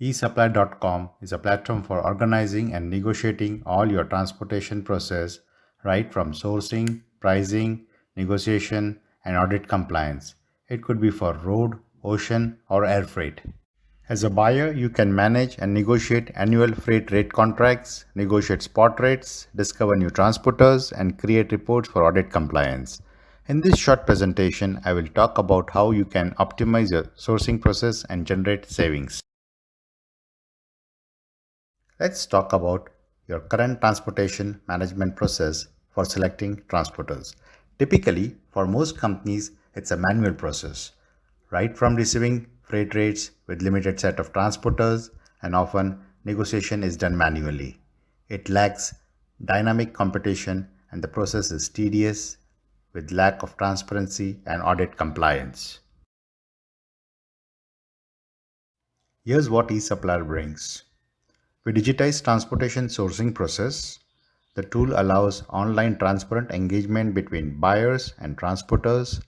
eSupply.com is a platform for organizing and negotiating all your transportation process, right from sourcing, pricing, negotiation, and audit compliance. It could be for road, ocean, or air freight. As a buyer, you can manage and negotiate annual freight rate contracts, negotiate spot rates, discover new transporters, and create reports for audit compliance. In this short presentation, I will talk about how you can optimize your sourcing process and generate savings. Let's talk about your current transportation management process for selecting transporters. Typically, for most companies, it's a manual process, right from receiving freight rates with limited set of transporters, and often negotiation is done manually. It lacks dynamic competition and the process is tedious with lack of transparency and audit compliance. Here's what eSupplier brings. We digitize transportation sourcing process. The tool allows online transparent engagement between buyers and transporters.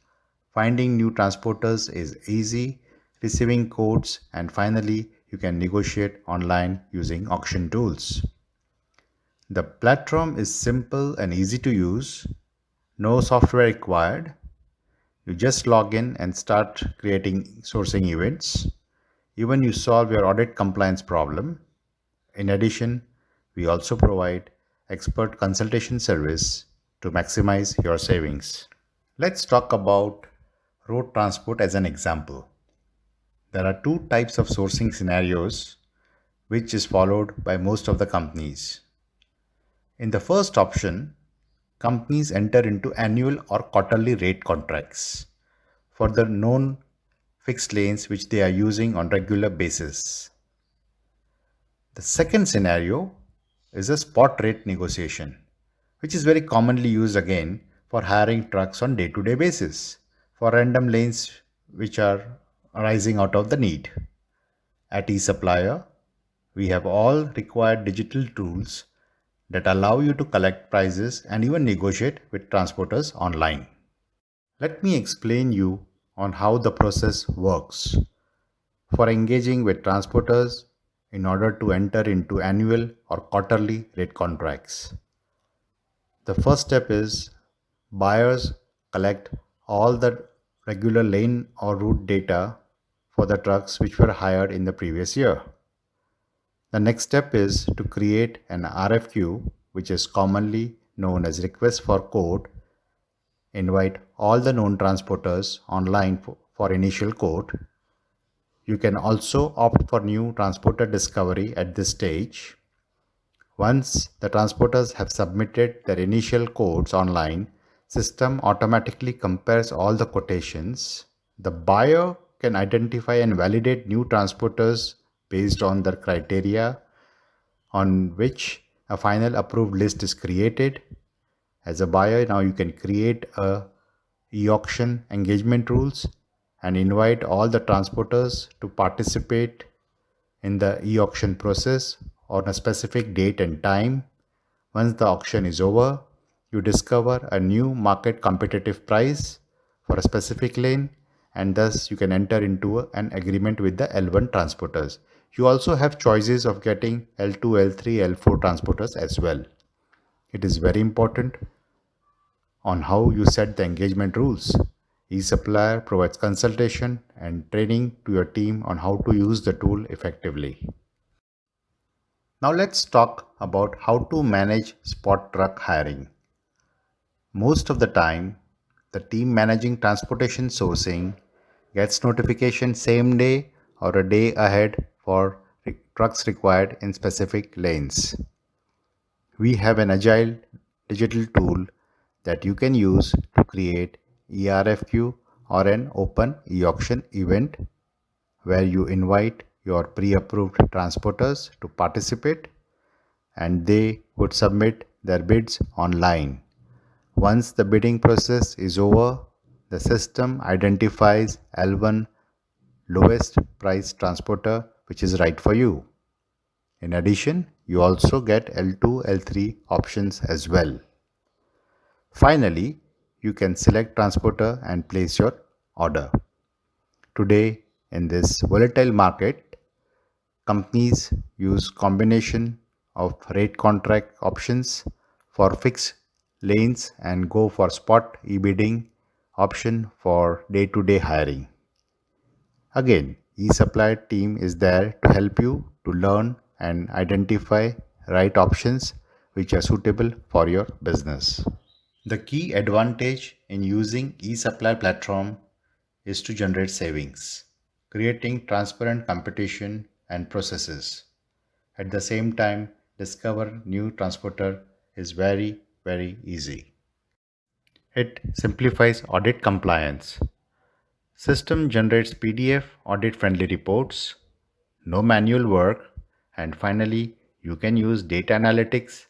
Finding new transporters is easy, receiving quotes, and finally, you can negotiate online using auction tools. The platform is simple and easy to use, no software required. You just log in and start creating sourcing events. Even you solve your audit compliance problem. In addition, we also provide expert consultation service to maximize your savings. Let's talk about road transport as an example. There are two types of sourcing scenarios which is followed by most of the companies. In the first option, companies enter into annual or quarterly rate contracts for the known fixed lanes which they are using on regular basis. The second scenario is a spot rate negotiation, which is very commonly used again for hiring trucks on day-to-day basis for random lanes which are arising out of the need. At eSupplier, we have all required digital tools that allow you to collect prices and even negotiate with transporters online. Let me explain you on how the process works. For engaging with transporters in order to enter into annual or quarterly rate contracts. The first step is buyers collect all the regular lane or route data for the trucks which were hired in the previous year. The next step is to create an RFQ, which is commonly known as request for quote. Invite all the known transporters online for initial quote. You can also opt for new transporter discovery at this stage. Once the transporters have submitted their initial quotes online, system automatically compares all the quotations. The buyer can identify and validate new transporters based on their criteria on which a final approved list is created. As a buyer, now you can create a e-auction engagement rules and invite all the transporters to participate in the e-auction process on a specific date and time. Once the auction is over, you discover a new market competitive price for a specific lane and thus you can enter into an agreement with the L1 transporters. You also have choices of getting L2, L3, L4 transporters as well. It is very important on how you set the engagement rules. eSupplier provides consultation and training to your team on how to use the tool effectively. Now let's talk about how to manage spot truck hiring. Most of the time, the team managing transportation sourcing gets notification same day or a day ahead for trucks required in specific lanes. We have an agile digital tool that you can use to create eRFQ or an open e-auction event where you invite your pre-approved transporters to participate and they would submit their bids online. Once the bidding process is over, the system identifies L1 lowest price transporter which is right for you. In addition, you also get L2, L3 options as well. Finally, you can select transporter and place your order. Today, in this volatile market, Companies use combination of rate contract options for fixed lanes and go for spot e-bidding option for day-to-day hiring. Again, eSupply team is there to help you to learn and identify right options which are suitable for your business. The key advantage in using eSupply platform is to generate savings, creating transparent competition and processes. At the same time, discover new transporter is very easy. It simplifies audit compliance. System generates PDF audit friendly reports, no manual work, and finally, you can use data analytics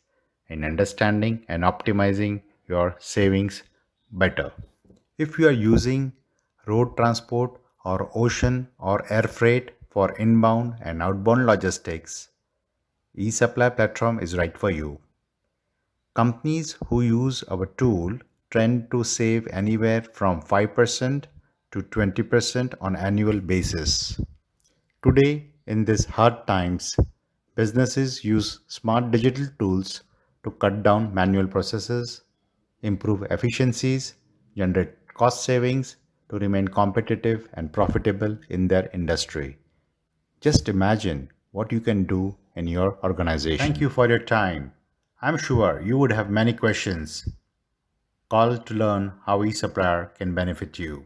in understanding and optimizing your savings better. If you are using road transport or ocean or air freight for inbound and outbound logistics, eSupply platform is right for you. Companies who use our tool tend to save anywhere from 5% to 20% on annual basis. Today, in these hard times, businesses use smart digital tools to cut down manual processes, improve efficiencies, generate cost savings to remain competitive and profitable in their industry. Just imagine what you can do in your organization. Thank you for your time. I'm sure you would have many questions. Call to learn how eSupplier can benefit you.